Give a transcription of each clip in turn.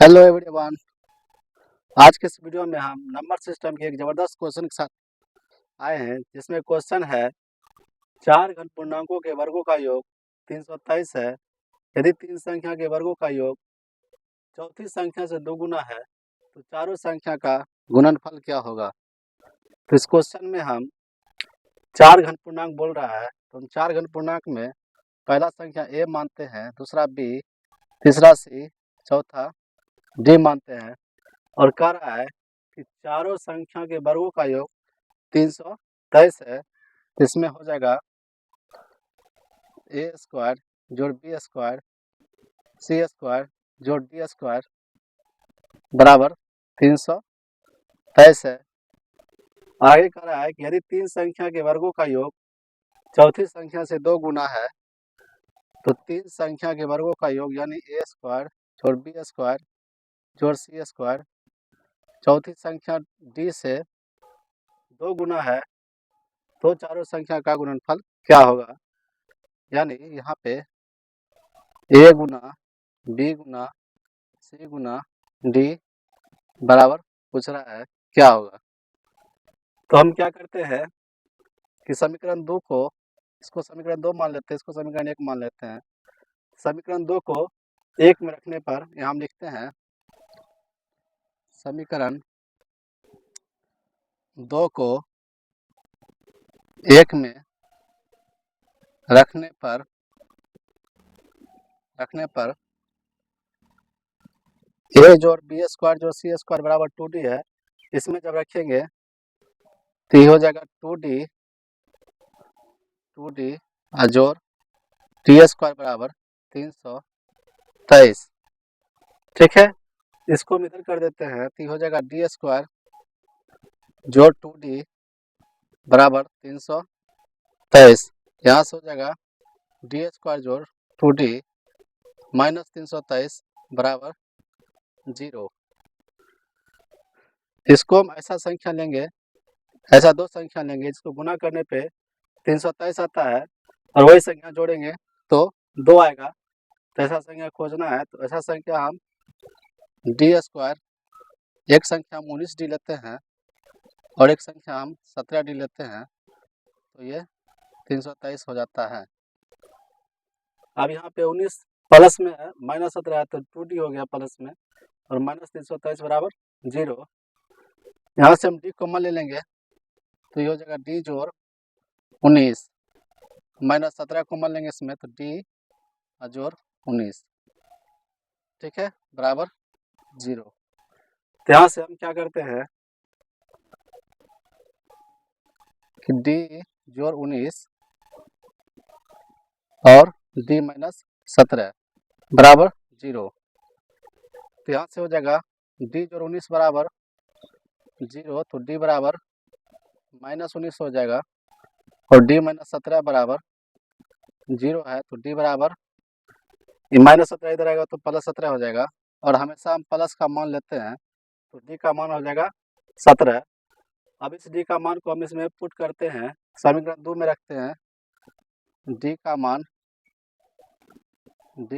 Hello everyone. आज के इस वीडियो में हम नंबर सिस्टम के एक जबरदस्त क्वेश्चन के साथ आए हैं, जिसमें क्वेश्चन है चार घन पूर्णांकों के वर्गों का योग 323 है। यदि तीन संख्या के वर्गों का योग चौथी संख्या से दो गुना है तो चारों संख्या का गुणनफल क्या होगा। तो इस क्वेश्चन में हम चार घन पूर्णांक बोल रहा है, तो हम चार घन पूर्णांक में पहला संख्या ए मानते हैं, दूसरा बी, तीसरा सी, चौथा डी मानते हैं और कह रहा है कि चारों संख्या के वर्गों का योग 323 है। इसमें हो जाएगा ए स्क्वायर जोड़ बी स्क्वायर सी स्क्वायर जोड़ डी स्क्वायर बराबर 323 है। आगे कह रहा है कि यदि तीन संख्या के वर्गों का योग चौथी संख्या से दो गुना है तो तीन संख्या के वर्गों का योग यानी ए स्क्वायर जोड़ बी स्क्वायर जोड़ सी स्क्वायर चौथी संख्या डी से दो गुना है तो चारों संख्या का गुणनफल क्या होगा। यानी यहाँ पे ए गुना बी गुना सी गुना डी बराबर पूछ रहा है क्या होगा। तो हम क्या करते हैं कि समीकरण दो को, इसको समीकरण दो मान लेते हैं, इसको समीकरण एक मान लेते हैं। समीकरण दो को एक में रखने पर यहाँ हम लिखते हैं समीकरण दो को एक में रखने पर ए जोड़ बी स्क्वायर जोड़ सी स्क्वायर बराबर 2d है। इसमें जब रखेंगे तो ये हो जाएगा 2d जोड़ टी स्क्वायर बराबर 323। ठीक है, इसको हम इधर कर देते हैं तो हो जाएगा डी स्क्वायर जोड़ 2d बराबर 323। यहाँ से हो जाएगा डी स्क्वायर जोड़ 2d माइनस 323 बराबर 0। इसको हम ऐसा संख्या लेंगे, ऐसा दो संख्या लेंगे जिसको गुना करने पे 323 आता है और वही संख्या जोड़ेंगे तो 2 आएगा। तो ऐसा संख्या खोजना है, तो ऐसा संख्या हम डी स्क्वायर एक संख्या हम 19d लेते हैं और एक संख्या हम 17d लेते हैं, तो ये 323 हो जाता है। अब यहाँ पे 19 प्लस में है, माइनस 17 है तो 2d हो गया प्लस में और माइनस 323 बराबर 0। यहाँ से हम डी कॉमन ले लेंगे तो ये हो जाएगा डी जोड़ 19 माइनस 17 कॉमन लेंगे इसमें तो डी जोड़ 19। ठीक है, बराबर 0। तो यहाँ से हम क्या करते हैं कि डी जोड़ 19 और डी माइनस 17 बराबर 0। तो यहाँ से हो जाएगा डी जोड़ 19 बराबर 0, तो डी बराबर माइनस 19 हो जाएगा और डी माइनस 17 बराबर 0 है, तो डी बराबर माइनस 17 इधर आएगा तो प्लस 17 हो जाएगा और हमेशा हम प्लस का मान लेते हैं, तो डी का मान हो जाएगा 17। अब इस डी का मान को हम इसमें पुट करते हैं, समीकरण 2 में रखते हैं। डी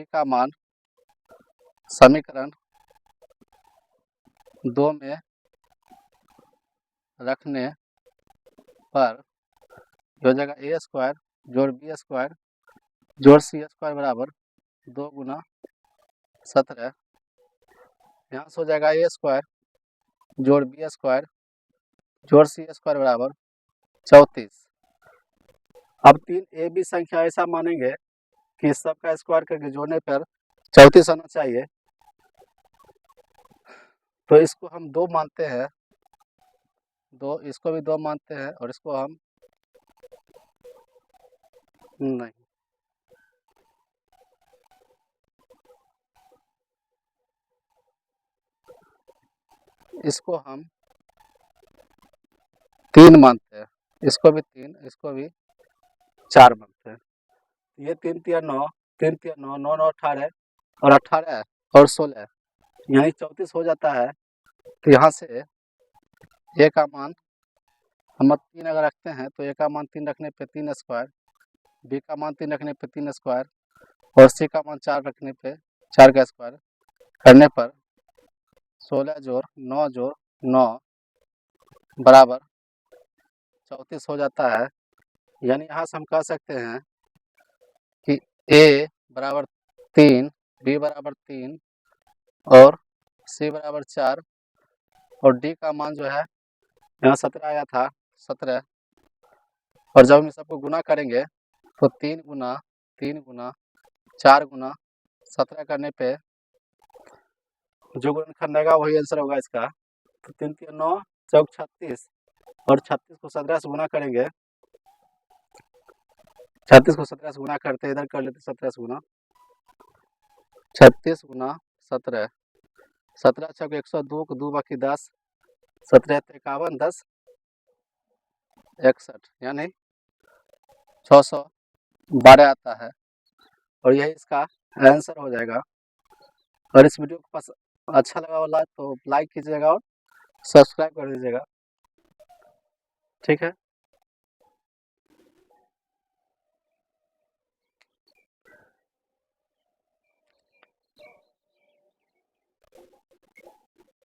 का मान समीकरण 2 में रखने पर हो जाएगा ए स्क्वायर जोड़ बी स्क्वायर जोड़ सी स्क्वायर बराबर 2 गुना 17। यहाँ से हो जाएगा ए स्क्वायर जोड़ बी स्क्वायर जोड़ सी स्क्वायर बराबर 34। अब तीन ए बी संख्या ऐसा मानेंगे कि सबका स्क्वायर करके जोड़ने पर 34 आना चाहिए, तो इसको हम दो मानते हैं, इसको भी दो मानते हैं और इसको हम नहीं, इसको हम 3 मानते हैं, इसको भी 3, इसको भी 4 मानते हैं। ये 3 तिया 9, 3 तिया 9, 9 9 18 और 18 और 16 यानी 34 हो जाता है। तो यहाँ से ए का मान हम 3 अगर रखते हैं तो ए का मान 3 रखने पे 3 स्क्वायर, बी का मान 3 रखने पे 3 स्क्वायर और सी का मान 4 रखने पे 4 का स्क्वायर करने पर 16 जोड़ 9 जोड़ 9 बराबर 34 हो जाता है। यानी यहाँ से हम कह सकते हैं कि ए बराबर 3, बी बराबर 3 और सी बराबर 4 और डी का मान जो है यहाँ 17 आया था 17। और जब हम इन सबको गुना करेंगे तो 3 गुना 4 गुना 17 करने पे जो गुणनखंड आएगा वही आंसर होगा इसका। तो 3 3 9 चौक 36 और 36 को 17 से गुना करेंगे। 36 को 17 से गुना करते इधर कर लेते 17 से गुना 36 गुना 17 17 छक 102 को 2 बाकी 10 17 51 10 61 यानी 612 आता है और यही इसका आंसर हो जाएगा। और इस वीडियो को पास अच्छा लगा वाला तो लाइक कीजिएगा और सब्सक्राइब कर दीजिएगा। ठीक है।